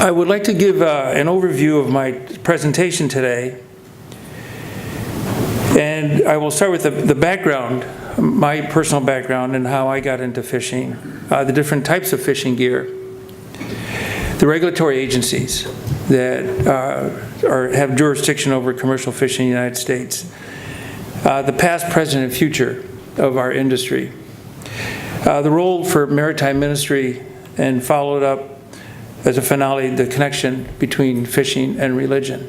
I would like to give an overview of my presentation today, and I will start with the background, my personal background and how I got into fishing, the different types of fishing gear, the regulatory agencies that have jurisdiction over commercial fishing in the United States, the past, present, and future of our industry, the role for maritime ministry, and followed up as a finale, the connection between fishing and religion.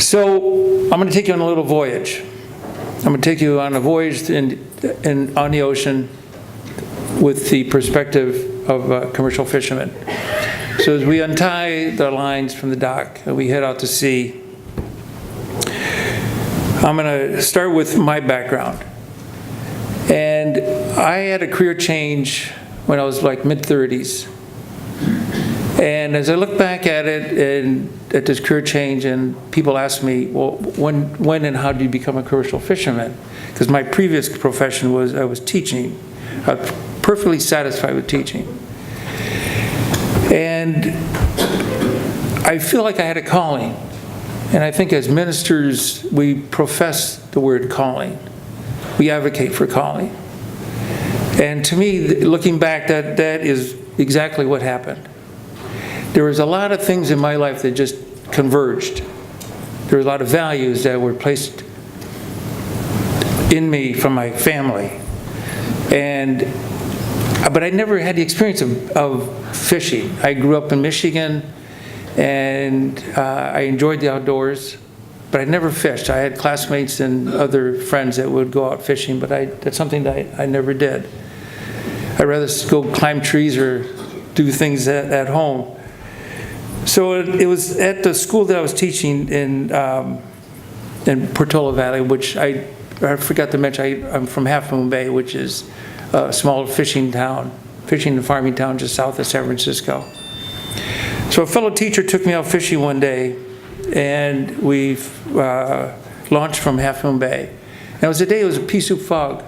So I'm going to take you on a little voyage. I'm going to take you on a voyage on the ocean with the perspective of commercial fishermen. So as we untie the lines from the dock and we head out to sea, I'm going to start with my background. And I had a career change when I was like mid-30s. And as I look back at it and at this career change, and people ask me, well, when and how did you become a commercial fisherman? Because my previous profession was I was teaching. I was perfectly satisfied with teaching. And I feel like I had a calling. And I think as ministers, we profess the word calling. We advocate for calling. And to me, looking back, that is exactly what happened. There was a lot of things in my life that just converged. There were a lot of values that were placed in me from my family. But I never had the experience of fishing. I grew up in Michigan, and I enjoyed the outdoors, but I never fished. I had classmates and other friends that would go out fishing, but that's something that I never did. I'd rather go climb trees or do things at home. So it was at the school that I was teaching in Portola Valley, which I forgot to mention, I'm from Half Moon Bay, which is a small fishing and farming town just south of San Francisco. So a fellow teacher took me out fishing one day, and we launched from Half Moon Bay. And it was a pea soup fog.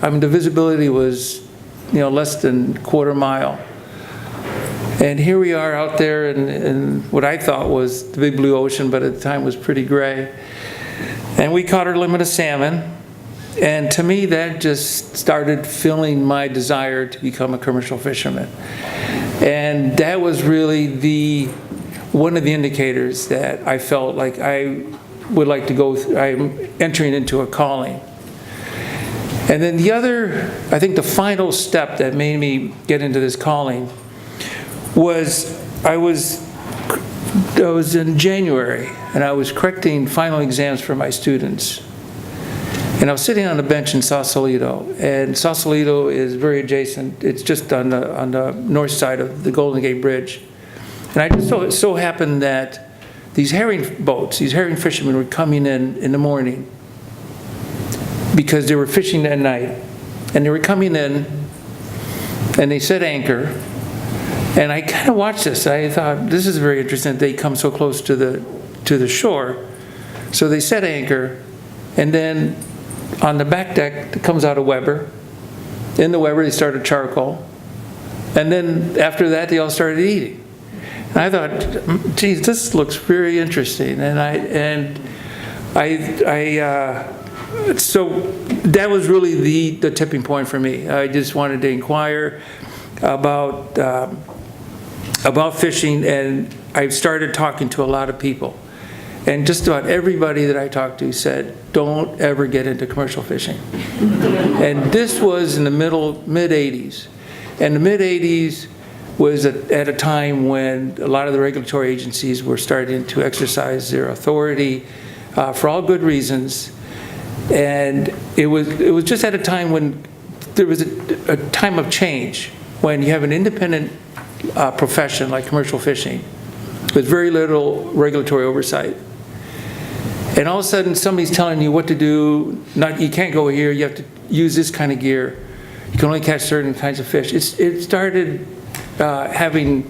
I mean, the visibility was, less than a quarter mile. And here we are out there in what I thought was the big blue ocean, but at the time was pretty gray. And we caught our limit of salmon. And to me, that just started filling my desire to become a commercial fisherman. And that was really one of the indicators that I felt like I would like to go, I'm entering into a calling. And then I think the final step that made me get into this calling was I was in January, and I was correcting final exams for my students. And I was sitting on a bench in Sausalito, and Sausalito is very adjacent. It's just on the north side of the Golden Gate Bridge. And I just so happened that these herring boats, these herring fishermen were coming in the morning because they were fishing that night. And they were coming in, and they set anchor. And I kind of watched this. I thought, this is very interesting that they come so close to the shore. So they set anchor, and then on the back deck comes out a Weber. In the Weber, they started charcoal. And then after that, they all started eating. And I thought, geez, this looks very interesting. So that was really the tipping point for me. I just wanted to inquire about fishing, and I started talking to a lot of people. And just about everybody that I talked to said, don't ever get into commercial fishing. And this was in the mid-'80s. And the mid-'80s was at a time when a lot of the regulatory agencies were starting to exercise their authority for all good reasons. And it was just at a time when there was a time of change, when you have an independent profession like commercial fishing with very little regulatory oversight. And all of a sudden somebody's telling you what to do. You can't go here, you have to use this kind of gear. You can only catch certain kinds of fish. It started having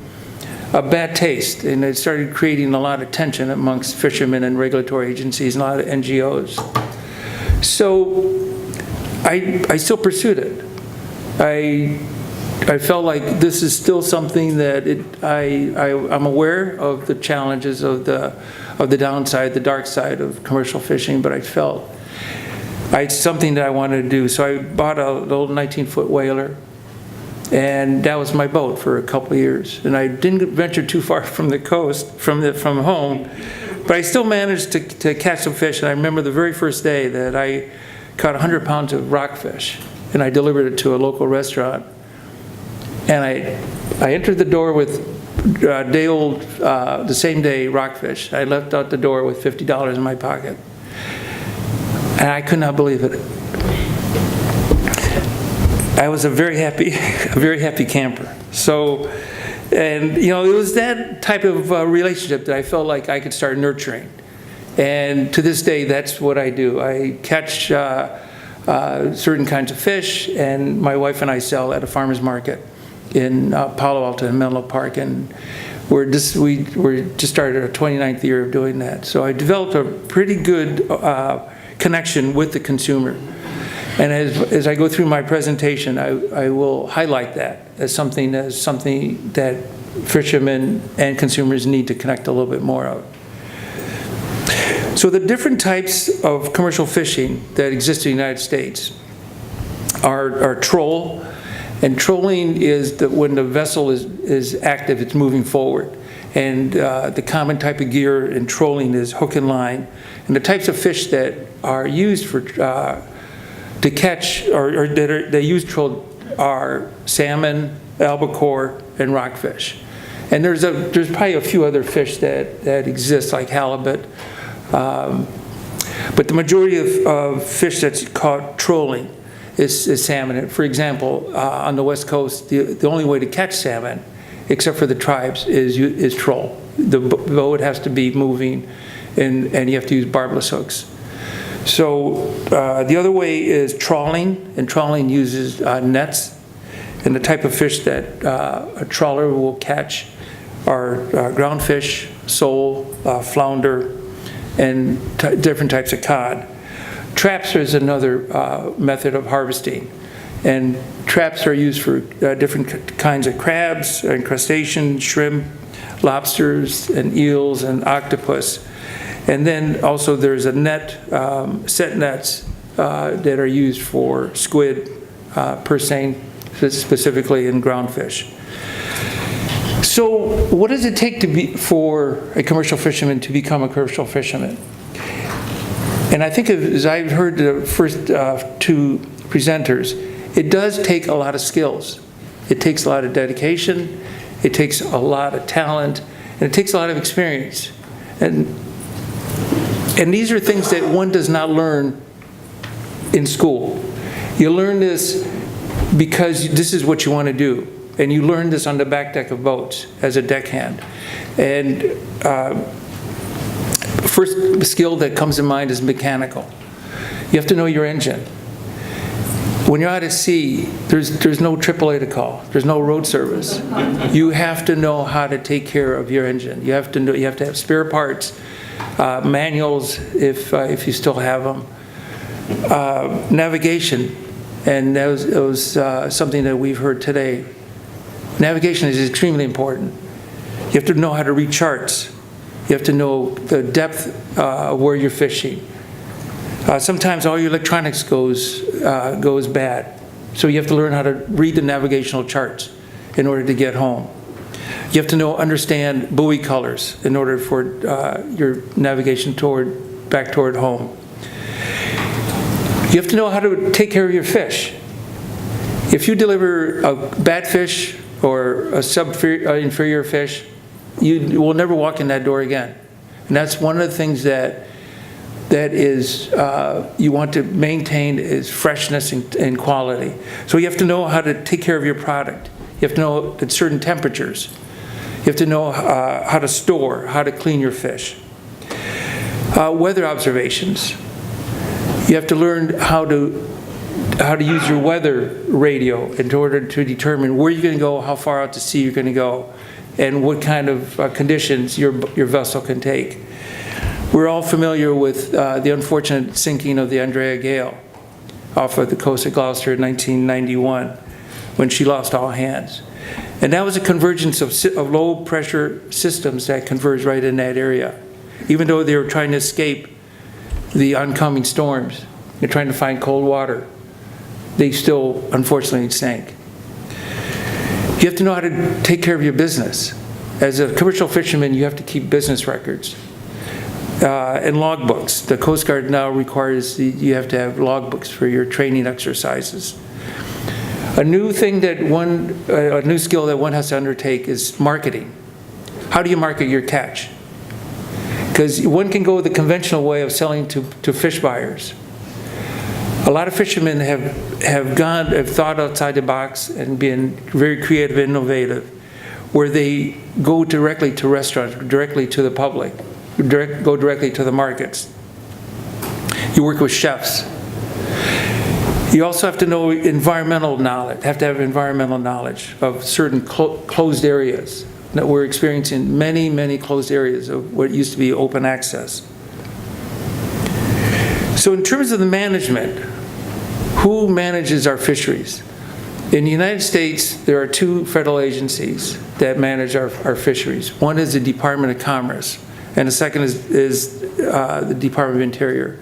a bad taste, and it started creating a lot of tension amongst fishermen and regulatory agencies and a lot of NGOs. So I still pursued it. I felt like this is still something that I'm aware of the challenges of the downside, the dark side of commercial fishing, but I felt it's something that I wanted to do. So I bought an old 19-foot whaler, and that was my boat for a couple of years. And I didn't venture too far from the coast, from home, but I still managed to catch some fish. And I remember the very first day that I caught 100 pounds of rockfish, and I delivered it to a local restaurant. And I entered the door with the same day rockfish. I left out the door with $50 in my pocket. And I could not believe it. I was a very happy camper. So, and it was that type of relationship that I felt like I could start nurturing. And to this day, that's what I do. I catch certain kinds of fish, and my wife and I sell at a farmer's market in Palo Alto and Menlo Park, and we're just started our 29th year of doing that. So I developed a pretty good connection with the consumer. And as I go through my presentation, I will highlight that as something that fishermen and consumers need to connect a little bit more of. So the different types of commercial fishing that exist in the United States are troll. And trolling is when the vessel is active, it's moving forward. And the common type of gear in trolling is hook and line. And the types of fish that are used to catch, or they use troll, are salmon, albacore, and rockfish. And there's probably a few other fish that exist, like halibut. But the majority of fish that's caught trolling is salmon. And for example, on the West Coast, the only way to catch salmon, except for the tribes, is troll. The boat has to be moving, and you have to use barbless hooks. So the other way is trawling, and trawling uses nets. And the type of fish that a trawler will catch are groundfish, sole, flounder, and different types of cod. Traps is another method of harvesting, and traps are used for different kinds of crabs and crustaceans, shrimp, lobsters, and eels, and octopus. And then also there's a net, set nets that are used for squid, purseine, specifically in groundfish. So what does it take for a commercial fisherman to become a commercial fisherman? And I think, as I've heard the first two presenters, it does take a lot of skills. It takes a lot of dedication, it takes a lot of talent, and it takes a lot of experience. And these are things that one does not learn in school. You learn this because this is what you want to do. And you learn this on the back deck of boats as a deckhand. And first skill that comes to mind is mechanical. You have to know your engine. When you're out at sea, there's no AAA to call. There's no road service. You have to know how to take care of your engine. You have to have spare parts, manuals if you still have them, navigation, and that was something that we've heard today. Navigation is extremely important. You have to know how to read charts. You have to know the depth where you're fishing. Sometimes all your electronics goes bad. So you have to learn how to read the navigational charts in order to get home. You have to understand buoy colors in order for your navigation back toward home. You have to know how to take care of your fish. If you deliver a bad fish or a inferior fish, you will never walk in that door again. And that's one of the things that is you want to maintain is freshness and quality. So you have to know how to take care of your product. You have to know at certain temperatures. You have to know how to store, how to clean your fish. Weather observations. You have to learn how to use your weather radio in order to determine where you're going to go, how far out to sea you're going to go, and what kind of conditions your vessel can take. We're all familiar with the unfortunate sinking of the Andrea Gale off of the coast of Gloucester in 1991. when she lost all hands. And that was a convergence of low-pressure systems that converged right in that area. Even though they were trying to escape the oncoming storms, they're trying to find cold water, they still, unfortunately, sank. You have to know how to take care of your business. As a commercial fisherman, you have to keep business records and logbooks. The Coast Guard now requires you have to have logbooks for your training exercises. A new skill that one has to undertake is marketing. How do you market your catch? Because one can go the conventional way of selling to fish buyers. A lot of fishermen have thought outside the box and been very creative and innovative, where they go directly to restaurants, directly to the public, go directly to the markets. You work with chefs. You also have to know environmental knowledge, have to have environmental knowledge of certain closed areas. That we're experiencing many, many closed areas of what used to be open access. So in terms of the management, who manages our fisheries? In the United States, there are two federal agencies that manage our fisheries. One is the Department of Commerce, and the second is the Department of Interior.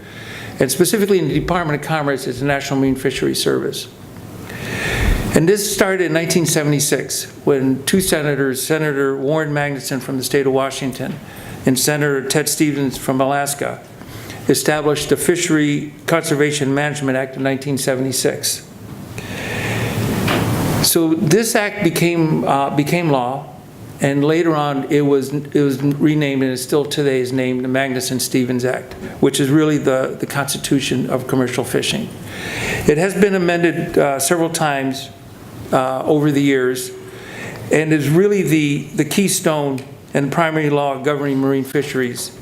And specifically in the Department of Commerce is the National Marine Fisheries Service. And this started in 1976 when two senators, Senator Warren Magnuson from the state of Washington and Senator Ted Stevens from Alaska, established the Fishery Conservation Management Act of 1976. So this act became law, and later on it was renamed, and it still today is named the Magnuson-Stevens Act, which is really the constitution of commercial fishing. It has been amended several times over the years, and is really the keystone and primary law governing marine fisheries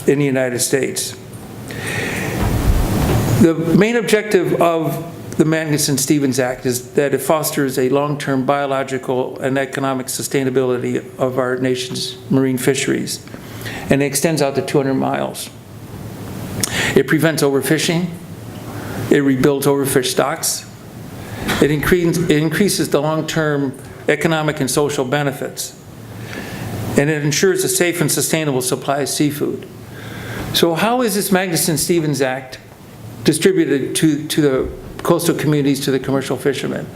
in the United States. The main objective of the Magnuson-Stevens Act is that it fosters a long-term biological and economic sustainability of our nation's marine fisheries, and it extends out to 200 miles. It prevents overfishing, it rebuilds overfished stocks, it increases the long-term economic and social benefits, and it ensures a safe and sustainable supply of seafood. So how is this Magnuson-Stevens Act distributed to the coastal communities, to the commercial fishermen?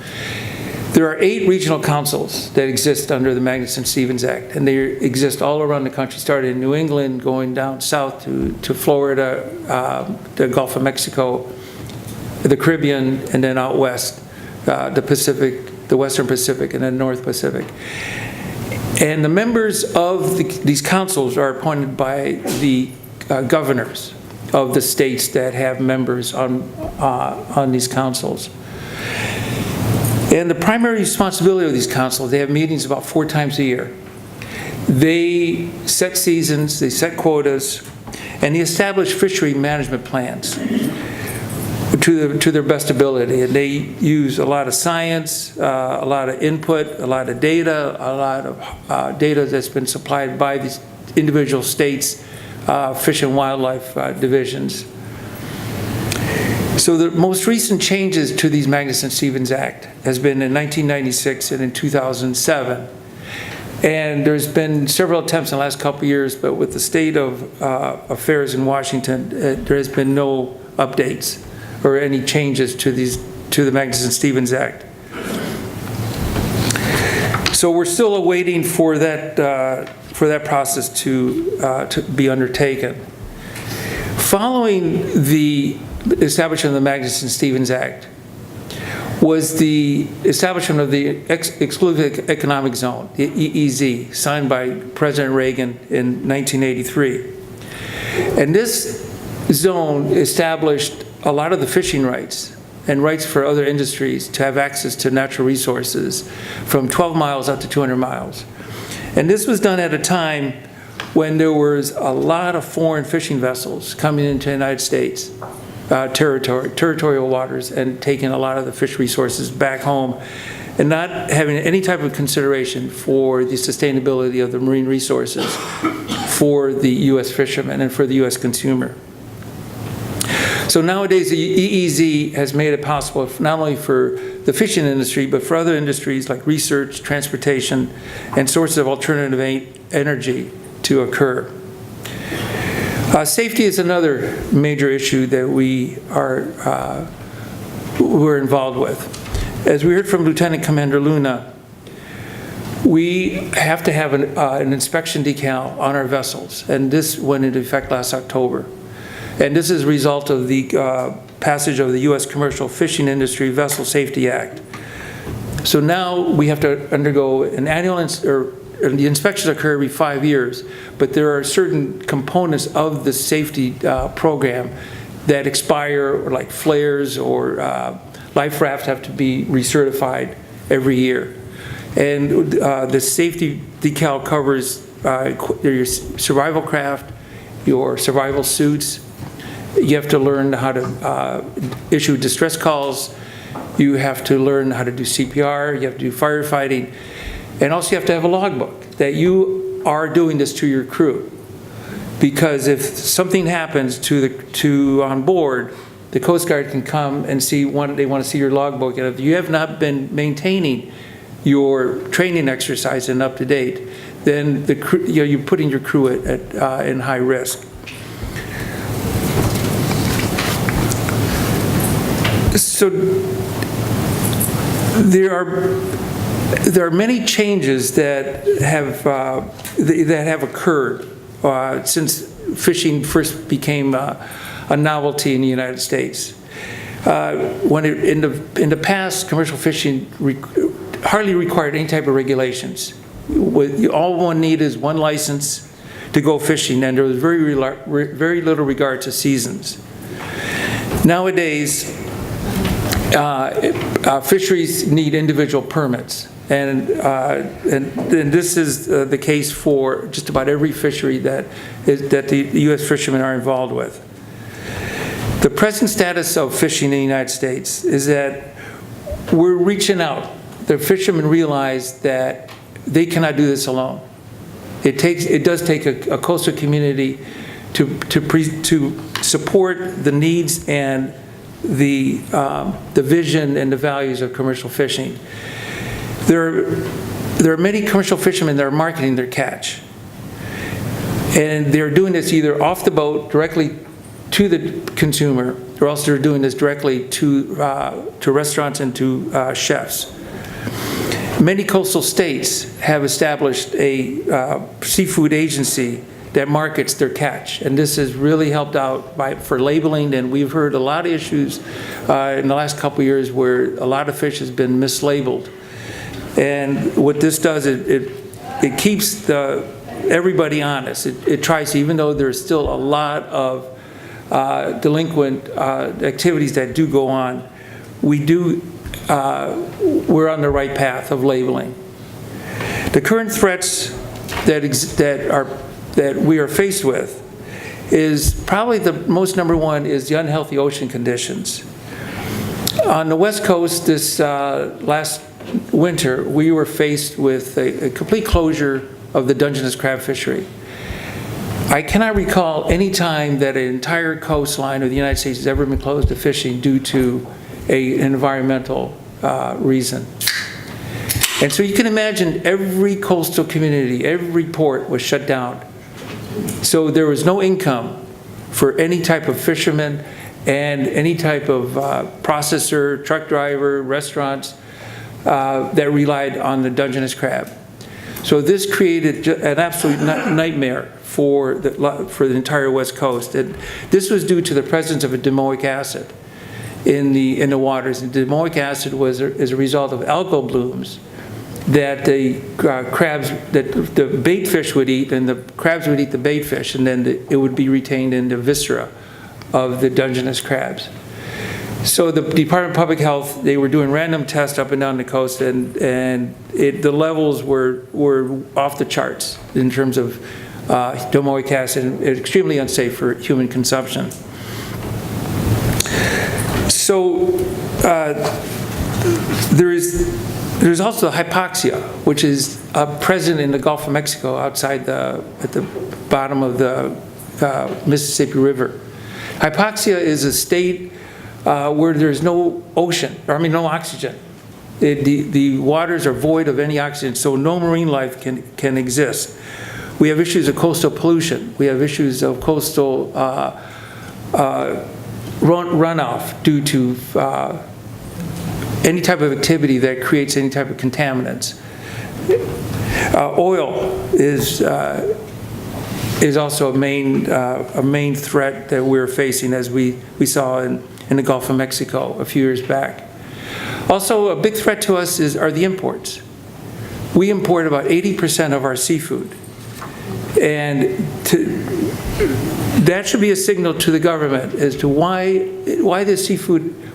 There are 8 regional councils that exist under the Magnuson-Stevens Act, and they exist all around the country, starting in New England, going down south to Florida, the Gulf of Mexico, the Caribbean, and then out west, the Pacific, the Western Pacific, and then North Pacific. And the members of these councils are appointed by the governors of the states that have members on these councils. And the primary responsibility of these councils, they have meetings about 4 times a year. They set seasons, they set quotas, and they establish fishery management plans to their best ability. And they use a lot of science, a lot of input, a lot of data, a lot of data that's been supplied by these individual states' Fish and Wildlife divisions. So the most recent changes to these Magnuson-Stevens Act has been in 1996 and in 2007. And there's been several attempts in the last couple of years, but with the state of affairs in Washington, there has been no updates or any changes to the Magnuson-Stevens Act. So we're still awaiting for that process to be undertaken. Following the establishment of the Magnuson-Stevens Act was the establishment of the Exclusive Economic Zone, the EEZ, signed by President Reagan in 1983. And this zone established a lot of the fishing rights and rights for other industries to have access to natural resources from 12 miles out to 200 miles. And this was done at a time when there was a lot of foreign fishing vessels coming into the United States territorial waters, and taking a lot of the fish resources back home, and not having any type of consideration for the sustainability of the marine resources for the U.S. fishermen and for the U.S. consumer. So nowadays, the EEZ has made it possible not only for the fishing industry, but for other industries like research, transportation, and sources of alternative energy to occur. Safety is another major issue that we're involved with. As we heard from Lieutenant Commander Luna, we have to have an inspection decal on our vessels, and this went into effect last October. And this is a result of the passage of the U.S. Commercial Fishing Industry Vessel Safety Act. So now we have to undergo an annual, the inspections occur every 5 years, but there are certain components of the safety program that expire, like flares or life rafts have to be recertified every year. And the safety decal covers your survival craft, your survival suits. You have to learn how to issue distress calls. You have to learn how to do CPR. You have to do firefighting. And also you have to have a logbook that you are doing this to your crew. Because if something happens to on board, the Coast Guard can come and see, they want to see your logbook. And if you have not been maintaining your training exercise and up to date, then the crew, you're putting your crew in high risk. So there are many changes that have occurred since fishing first became a novelty in the United States. In the past, commercial fishing hardly required any type of regulations. All one needed is one license to go fishing, and there was very little regard to seasons. Nowadays, fisheries need individual permits, and this is the case for just about every fishery that the U.S. fishermen are involved with. The present status of fishing in the United States is that we're reaching out. The fishermen realize that they cannot do this alone. It does take a coastal community to support the needs and the vision and the values of commercial fishing. There are many commercial fishermen that are marketing their catch, and they're doing this either off the boat directly to the consumer, or else they're doing this directly to restaurants and to chefs. Many coastal states have established a seafood agency that markets their catch, and this has really helped out for labeling. And we've heard a lot of issues in the last couple of years where a lot of fish has been mislabeled. And what this does, it keeps everybody honest. It tries to, even though there's still a lot of delinquent activities that do go on, we're on the right path of labeling. The current threats that we are faced with is probably the most number one is the unhealthy ocean conditions. On the West Coast this last winter, we were faced with a complete closure of the Dungeness crab fishery. I cannot recall any time that an entire coastline of the United States has ever been closed to fishing due to an environmental reason. And so you can imagine every coastal community, every port was shut down. So there was no income for any type of fisherman and any type of processor, truck driver, restaurants that relied on the Dungeness crab. So this created an absolute nightmare for the entire West Coast. And this was due to the presence of a domoic acid in the waters. And domoic acid is a result of algal blooms that the crabs, that the bait fish would eat, and the crabs would eat the bait fish, and then it would be retained in the viscera of the Dungeness crabs. So the Department of Public Health, they were doing random tests up and down the coast, and the levels were off the charts in terms of domoic acid, and extremely unsafe for human consumption. So there's also hypoxia, which is present in the Gulf of Mexico outside at the bottom of the Mississippi River. Hypoxia is a state where there's no no oxygen. The waters are void of any oxygen, so no marine life can exist. We have issues of coastal pollution. We have issues of coastal runoff due to any type of activity that creates any type of contaminants. Oil is also a main threat that we're facing, as we saw in the Gulf of Mexico a few years back. Also, a big threat to us are the imports. We import about 80% of our seafood, and that should be a signal to the government as to why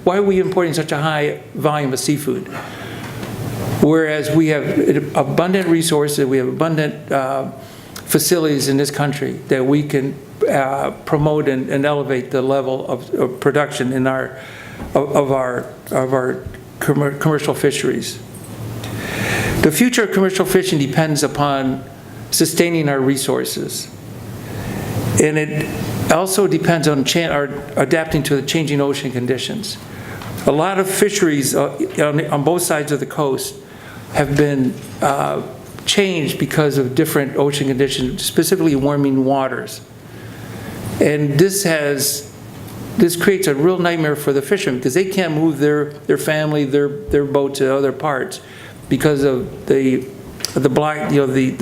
are we importing such a high volume of seafood, whereas we have abundant resources, we have abundant facilities in this country that we can promote and elevate the level of production in our commercial fisheries. The future of commercial fishing depends upon sustaining our resources, and it also depends on adapting to the changing ocean conditions. A lot of fisheries on both sides of the coast have been changed because of different ocean conditions, specifically warming waters. And this creates a real nightmare for the fishermen, because they can't move their family, their boat to other parts because of the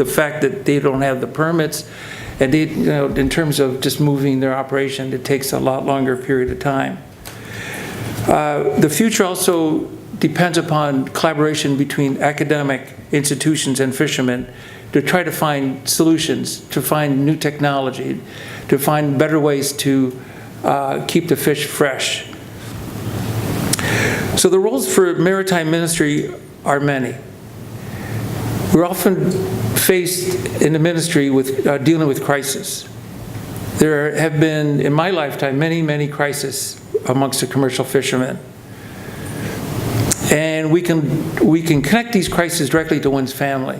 fact that they don't have the permits, and in terms of just moving their operation, it takes a lot longer period of time. The future also depends upon collaboration between academic institutions and fishermen to try to find solutions, to find new technology, to find better ways to keep the fish fresh. So the roles for maritime ministry are many. We're often faced in the ministry with dealing with crisis. There have been, in my lifetime, many crises amongst the commercial fishermen. And we can connect these crises directly to one's family.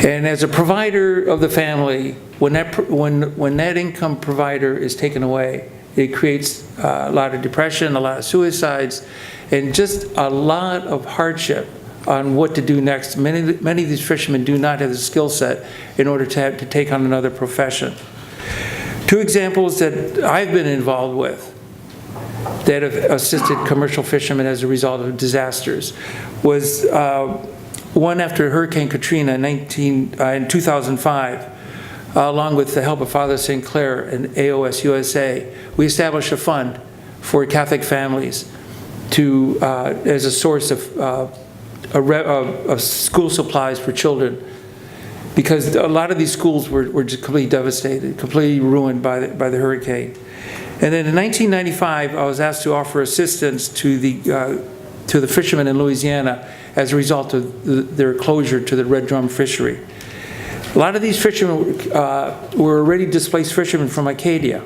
And as a provider of the family, when that income provider is taken away, it creates a lot of depression, a lot of suicides, and just a lot of hardship on what to do next. Many of these fishermen do not have the skill set in order to take on another profession. Two examples that I've been involved with that have assisted commercial fishermen as a result of disasters was one after Hurricane Katrina in 2005. Along with the help of Father St. Clair and AOS-USA, we established a fund for Catholic families as a source of school supplies for children, because a lot of these schools were just completely devastated, completely ruined by the hurricane. And then in 1995, I was asked to offer assistance to the fishermen in Louisiana as a result of their closure to the red drum fishery. A lot of these fishermen were already displaced fishermen from Acadia,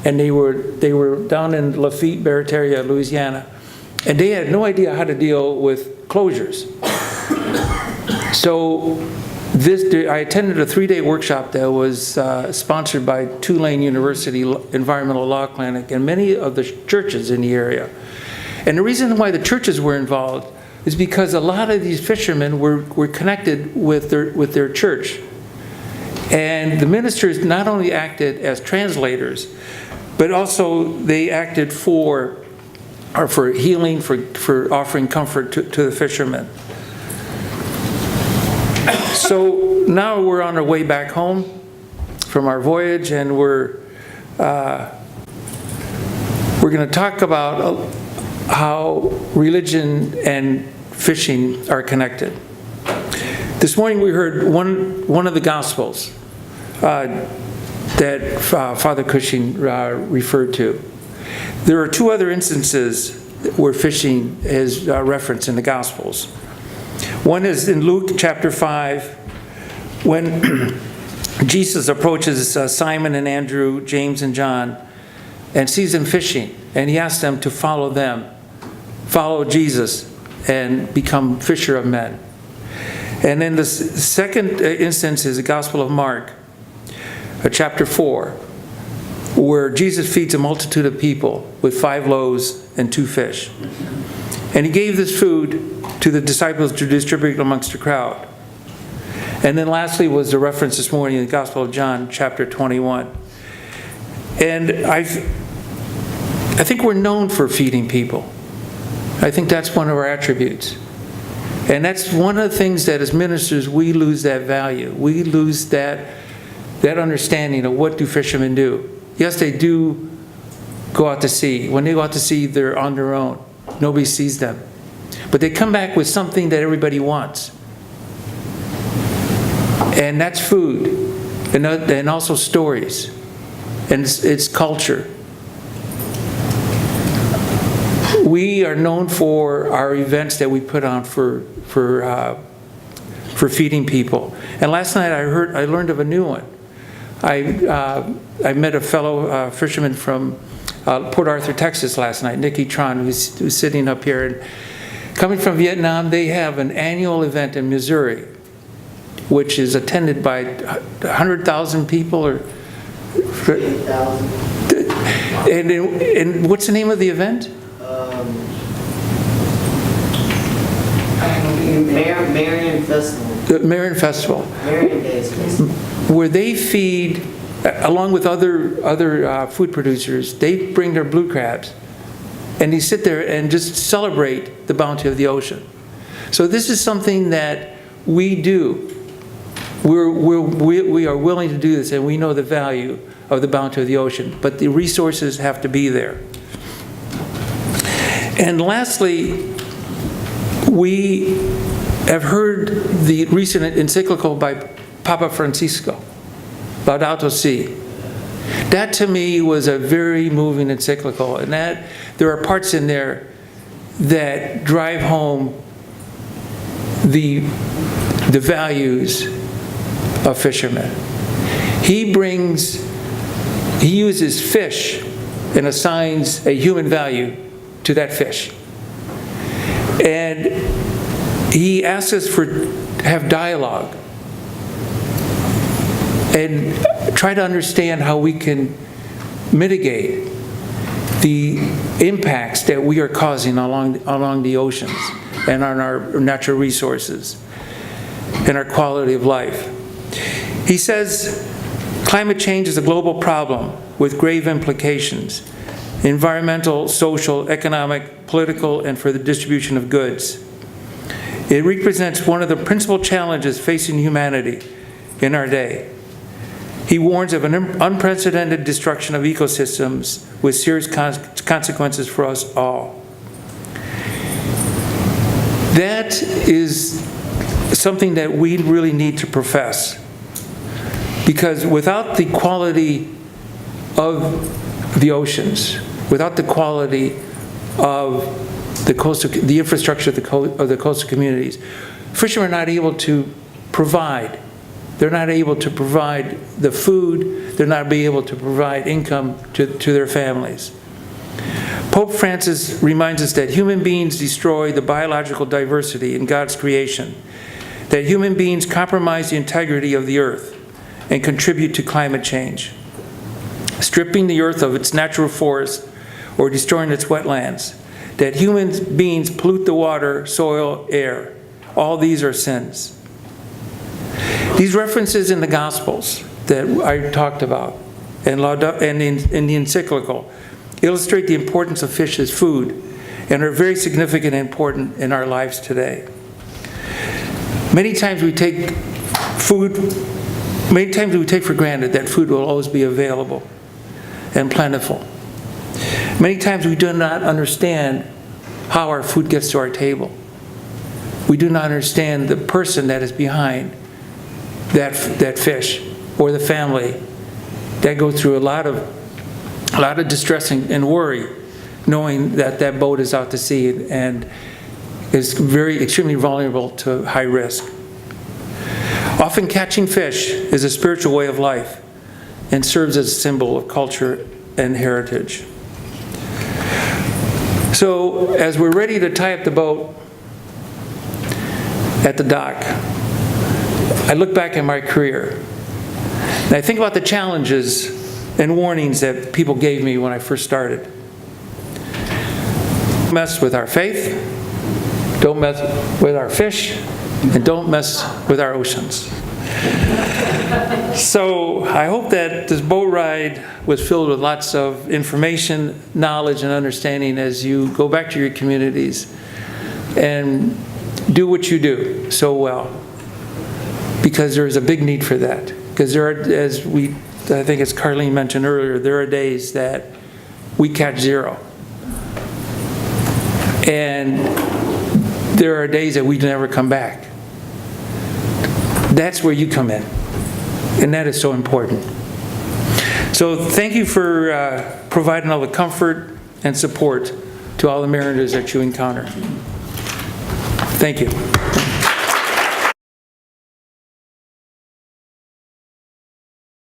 and they were down in Lafitte, Barataria, Louisiana, and they had no idea how to deal with closures. So I attended a 3-day workshop that was sponsored by Tulane University Environmental Law Clinic and many of the churches in the area. And the reason why the churches were involved is because a lot of these fishermen were connected with their church. And the ministers not only acted as translators, but also they acted for healing, for offering comfort to the fishermen. So now we're on our way back home from our voyage, and we're going to talk about how religion and fishing are connected. This morning we heard one of the Gospels that Father Cushing referred to. There are two other instances where fishing is referenced in the Gospels. One is in Luke chapter 5, when Jesus approaches Simon and Andrew, James and John, and sees them fishing, and he asks them to follow Jesus and become fisher of men. And then the second instance is the Gospel of Mark, chapter 4, where Jesus feeds a multitude of people with 5 loaves and 2 fish. And he gave this food to the disciples to distribute amongst the crowd. And then lastly was the reference this morning in the Gospel of John, chapter 21. And I think we're known for feeding people. I think that's one of our attributes. And that's one of the things that as ministers we lose that value. We lose that understanding of what do fishermen do. Yes, they do go out to sea. When they go out to sea, they're on their own. Nobody sees them. But they come back with something that everybody wants. And that's food. And also stories. And it's culture. We are known for our events that we put on for feeding people. And last night I learned of a new one. I met a fellow fisherman from Port Arthur, Texas last night, Nicky Tron, who's sitting up here. And coming from Vietnam, they have an annual event in Missouri, which is attended by 100,000 people or 8,000. And what's the name of the event? Marion Festival. The Marion Festival. Marion Days Festival. Where they feed, along with other food producers, they bring their blue crabs, and they sit there and just celebrate the bounty of the ocean. So this is something that we do. We are willing to do this, and we know the value of the bounty of the ocean, but the resources have to be there. And lastly, we have heard the recent encyclical by Papa Francisco, Laudato Si. That to me was a very moving encyclical, and that there are parts in there that drive home the values of fishermen. He uses fish and assigns a human value to that fish. And he asks us to have dialogue and try to understand how we can mitigate the impacts that we are causing along the oceans and on our natural resources and our quality of life. He says, climate change is a global problem with grave implications: environmental, social, economic, political, and for the distribution of goods. It represents one of the principal challenges facing humanity in our day. He warns of an unprecedented destruction of ecosystems with serious consequences for us all. That is something that we really need to profess, because without the quality of the oceans, without the quality of the infrastructure of the coastal communities, fishermen are not able to provide. They're not able to provide the food. They're not able to provide income to their families. Pope Francis reminds us that human beings destroy the biological diversity in God's creation, that human beings compromise the integrity of the earth and contribute to climate change, stripping the earth of its natural forests or destroying its wetlands, that human beings pollute the water, soil, air. All these are sins. These references in the Gospels that I talked about and in the encyclical illustrate the importance of fish as food and are very significant and important in our lives today. Many times we take for granted that food will always be available and plentiful. Many times we do not understand how our food gets to our table. We do not understand the person that is behind that fish, or the family that go through a lot of distress and worry, knowing that that boat is out to sea and is extremely vulnerable to high risk. Often catching fish is a spiritual way of life and serves as a symbol of culture and heritage. So as we're ready to tie up the boat at the dock, I look back at my career and I think about the challenges and warnings that people gave me when I first started. Don't mess with our faith, don't mess with our fish, and don't mess with our oceans. So I hope that this boat ride was filled with lots of information, knowledge, and understanding as you go back to your communities and do what you do so well, because there is a big need for that. Because there are, I think as Carlene mentioned earlier, there are days that we catch zero. And there are days that we never come back. That's where you come in. And that is so important. So thank you for providing all the comfort and support to all the mariners that you encounter. Thank you.